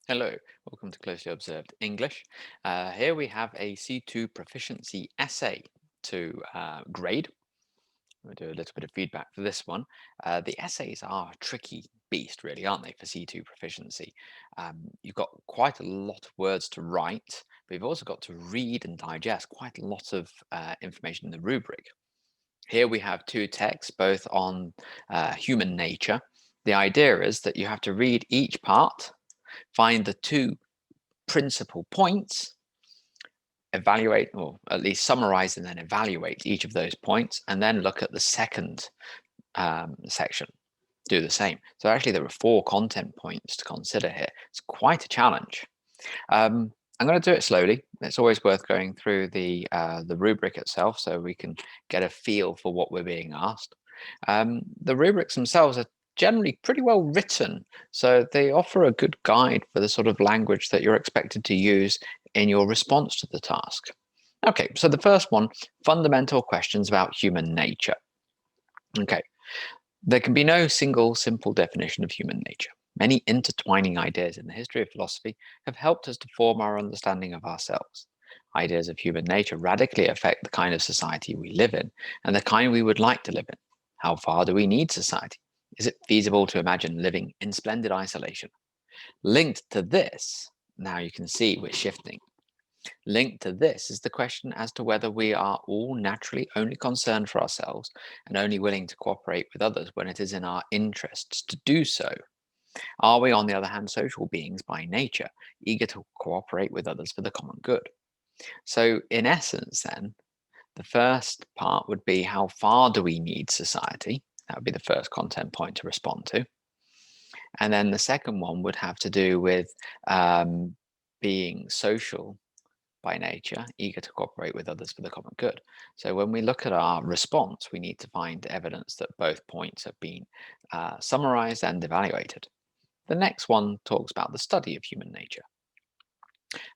Hello, welcome to Closely Observed English. Here we have a C2 Proficiency essay to grade. We'll do a little bit of feedback for this one. The essays are a tricky beast, really, aren't they, for C2 Proficiency? You've got quite a lot of words to write, but you've also got to read and digest quite a lot of information in the rubric. Here we have two texts, both on human nature. The idea is that you have to read each part, find the two principal points, evaluate or at least summarize and then evaluate each of those points, and then look at the second section. Do the same. So actually, there are 4 content points to consider here. It's quite a challenge. I'm going to do it slowly. It's always worth going through the rubric itself so we can get a feel for what we're being asked. The rubrics themselves are generally pretty well written, so they offer a good guide for the sort of language that you're expected to use in your response to the task. Okay, so the first one, fundamental questions about human nature. Okay, there can be no single simple definition of human nature. Many intertwining ideas in the history of philosophy have helped us to form our understanding of ourselves. Ideas of human nature radically affect the kind of society we live in and the kind we would like to live in. How far do we need society? Is it feasible to imagine living in splendid isolation? Linked to this, now you can see we're shifting. Linked to this is the question as to whether we are all naturally only concerned for ourselves and only willing to cooperate with others when it is in our interests to do so. Are we, on the other hand, social beings by nature, eager to cooperate with others for the common good? So, in essence, then, the first part would be how far do we need society? That would be the first content point to respond to. And then the second one would have to do with being social by nature, eager to cooperate with others for the common good. So when we look at our response, we need to find evidence that both points have been summarized and evaluated. The next one talks about the study of human nature.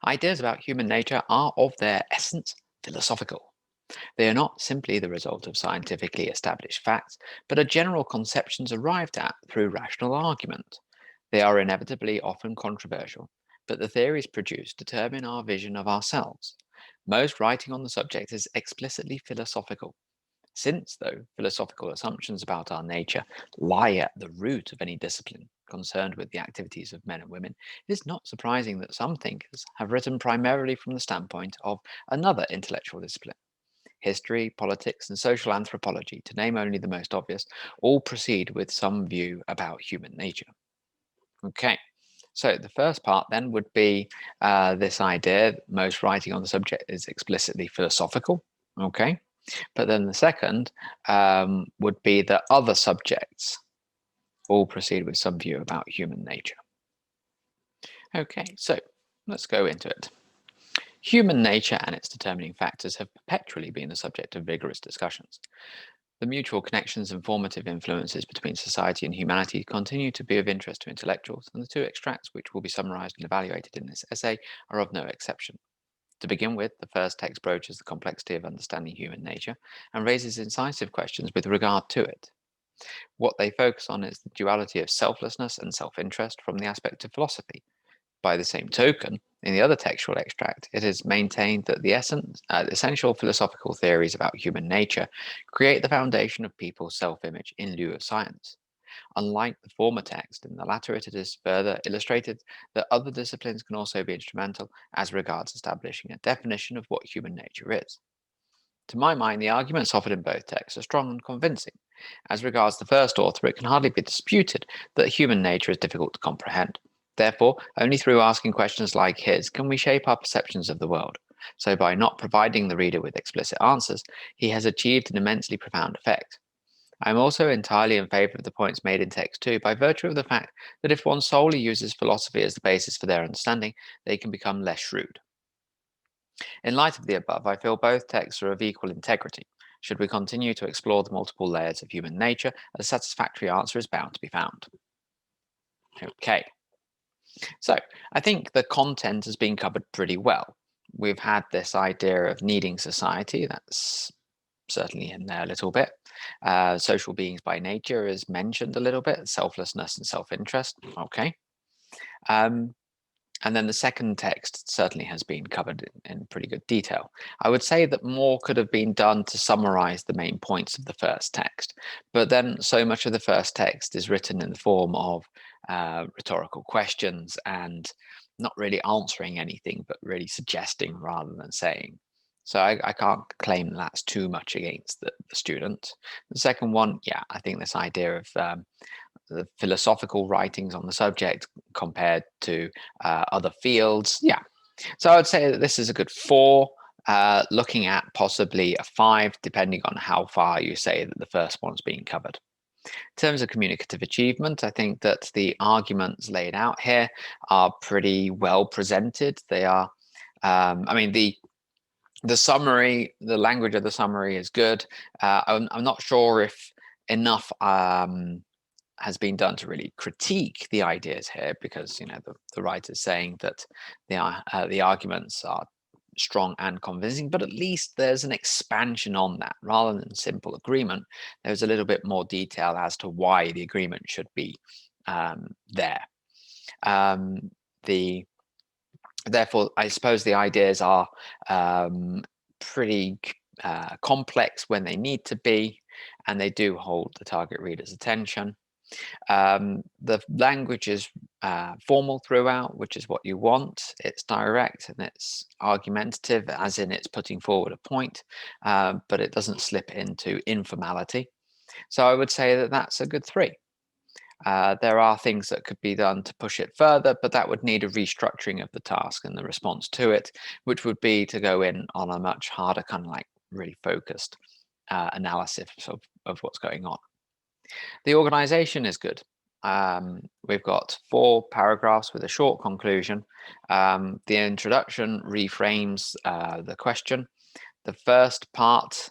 Ideas about human nature are, of their essence, philosophical. They are not simply the result of scientifically established facts, but are general conceptions arrived at through rational argument. They are inevitably often controversial, but the theories produced determine our vision of ourselves. Most writing on the subject is explicitly philosophical. Since, though, philosophical assumptions about our nature lie at the root of any discipline concerned with the activities of men and women, it is not surprising that some thinkers have written primarily from the standpoint of another intellectual discipline. History, politics, and social anthropology, to name only the most obvious, all proceed with some view about human nature. Okay, so the first part then would be this idea that most writing on the subject is explicitly philosophical. Okay, but then the second would be that other subjects all proceed with some view about human nature. Okay, so let's go into it. Human nature and its determining factors have perpetually been the subject of vigorous discussions. The mutual connections and formative influences between society and humanity continue to be of interest to intellectuals, and the 2 extracts which will be summarized and evaluated in this essay are of no exception. To begin with, the first text broaches the complexity of understanding human nature and raises incisive questions with regard to it. What they focus on is the duality of selflessness and self interest from the aspect of philosophy. By the same token, in the other textual extract, it is maintained that the essential philosophical theories about human nature create the foundation of people's self-image in lieu of science. Unlike the former text, in the latter it is further illustrated that other disciplines can also be instrumental as regards establishing a definition of what human nature is. To my mind, the arguments offered in both texts are strong and convincing. As regards the first author, it can hardly be disputed that human nature is difficult to comprehend. Therefore, only through asking questions like his can we shape our perceptions of the world. So, by not providing the reader with explicit answers, he has achieved an immensely profound effect. I am also entirely in favour of the points made in text 2 by virtue of the fact that if one solely uses philosophy as the basis for their understanding, they can become less shrewd. In light of the above, I feel both texts are of equal integrity. Should we continue to explore the multiple layers of human nature, a satisfactory answer is bound to be found. Okay, so I think the content has been covered pretty well. We've had this idea of needing society, that's certainly in there a little bit. Social beings by nature is mentioned a little bit, selflessness and self interest. Okay. Um, And then the second text certainly has been covered in pretty good detail. I would say that more could have been done to summarize the main points of the first text, but then so much of the first text is written in the form of rhetorical questions and not really answering anything, but really suggesting rather than saying. So I can't claim that's too much against the student. The second one, yeah, I think this idea of the philosophical writings on the subject compared to other fields. Yeah, so I would say that this is a good 4, looking at possibly a 5, depending on how far you say that the first one's being covered. In terms of communicative achievement, I think that the arguments laid out here are pretty well presented. They are, I mean, the summary, the language of the summary is good. I'm not sure if enough has been done to really critique the ideas here, because the writer's saying that the arguments are strong and convincing, but at least there's an expansion on that rather than simple agreement. There's a little bit more detail as to why the agreement should be there. Therefore, I suppose the ideas are pretty complex when they need to be, and they do hold the target reader's attention. The language is formal throughout, which is what you want. It's direct and it's argumentative, as in it's putting forward a point, but it doesn't slip into informality. So I would say that that's a good 3. There are things that could be done to push it further, but that would need a restructuring of the task and the response to it, which would be to go in on a much harder, kind of like really focused analysis of what's going on. The organization is good. We've got 4 paragraphs with a short conclusion. The introduction reframes the question. The first part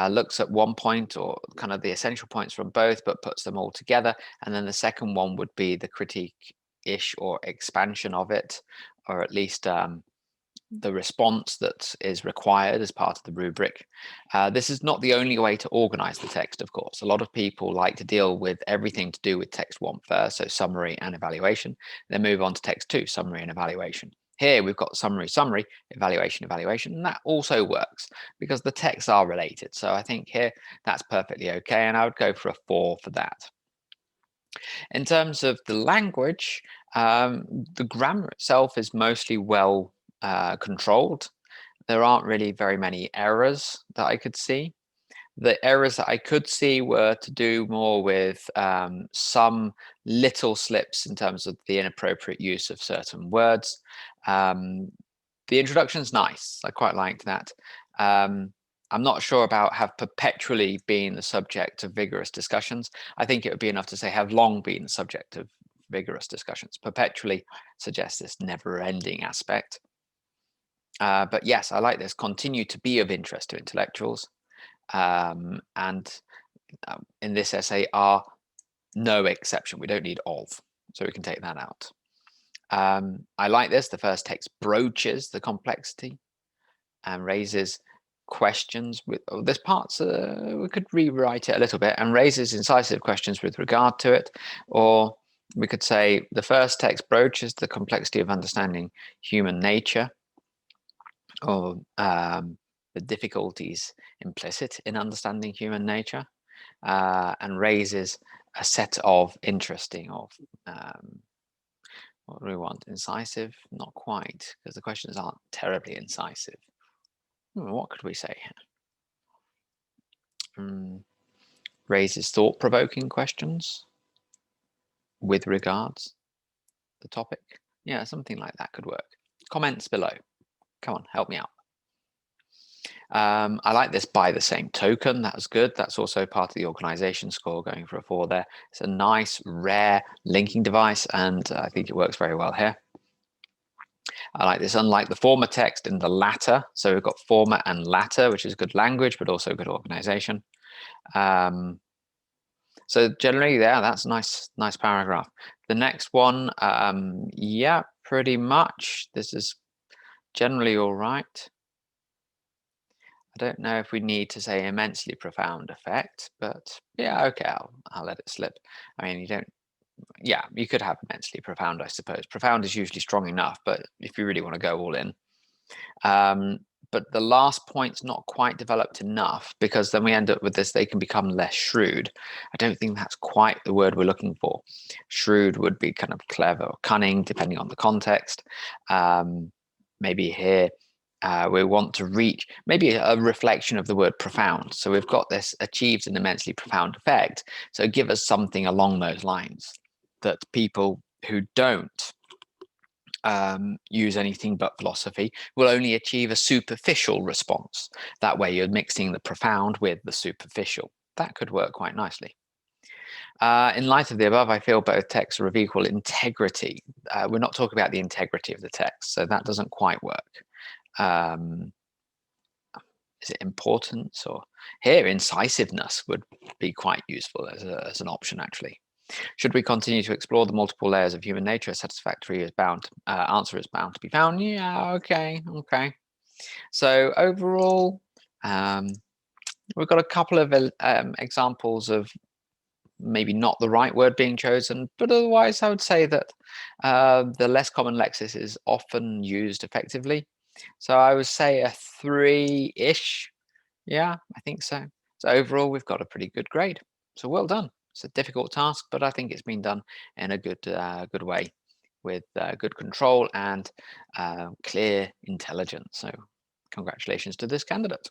looks at one point, or kind of the essential points from both, but puts them all together. And then the second one would be the critique-ish or expansion of it, or at least the response that is required as part of the rubric. This is not the only way to organize the text, of course. A lot of people like to deal with everything to do with text 1 first, so summary and evaluation, then move on to text 2, summary and evaluation. Here we've got summary, evaluation, and that also works because the texts are related. So I think here that's perfectly okay, and I would go for a 4 for that. In terms of the language, the grammar itself is mostly well controlled. There aren't really very many errors that I could see. The errors that I could see were to do more with some little slips in terms of the inappropriate use of certain words. The introduction's nice. I quite liked that. I'm not sure about have perpetually been the subject of vigorous discussions. I think it would be enough to say have long been the subject of vigorous discussions. Perpetually suggests this never-ending aspect. But yes, I like this. Continue to be of interest to intellectuals. And in this essay are no exception. We don't need of, so we can take that out. I like this. The first text broaches the complexity and raises questions with this part's we could rewrite it a little bit, and raises incisive questions with regard to it. Or we could say the first text broaches the complexity of understanding human nature, or the difficulties implicit in understanding human nature, and raises a set of interesting, or what do we want? Incisive? Not quite, because the questions aren't terribly incisive. What could we say here? Raises thought-provoking questions with regards the topic. Yeah, something like that could work. Comments below. Come on, help me out. I like this by the same token. That was good. That's also part of the organization score, going for a 4 there. It's a nice, rare linking device, and I think it works very well here. I like this, unlike the former text in the latter. So we've got former and latter, which is good language, but also good organization. So generally, yeah, that's a nice paragraph. The next one, yeah, pretty much. This is generally all right. I don't know if we need to say immensely profound effect, but yeah, okay, I'll let it slip. I mean, you don't yeah, you could have immensely profound, I suppose. Profound is usually strong enough, but if you really want to go all in. But the last point's not quite developed enough, because then we end up with this, they can become less shrewd. I don't think that's quite the word we're looking for. Shrewd would be kind of clever or cunning, depending on the context. Maybe here we want to reach maybe a reflection of the word profound. So we've got this achieves an immensely profound effect. So give us something along those lines that people who don't use anything but philosophy will only achieve a superficial response. That way you're mixing the profound with the superficial. That could work quite nicely. In light of the above, I feel both texts are of equal integrity. We're not talking about the integrity of the text, so that doesn't quite work. Um, is it importance, or here incisiveness would be quite useful as an option, actually. Should we continue to explore the multiple layers of human nature, a satisfactory answer is bound to be found. Yeah, okay. So overall, we've got a couple of examples of maybe not the right word being chosen, but otherwise I would say that the less common lexis is often used effectively. So I would say a 3-ish. Yeah, I think so. So overall, we've got a pretty good grade. So well done. It's a difficult task, but I think it's been done in a good way, with good control and clear intelligence. So congratulations to this candidate.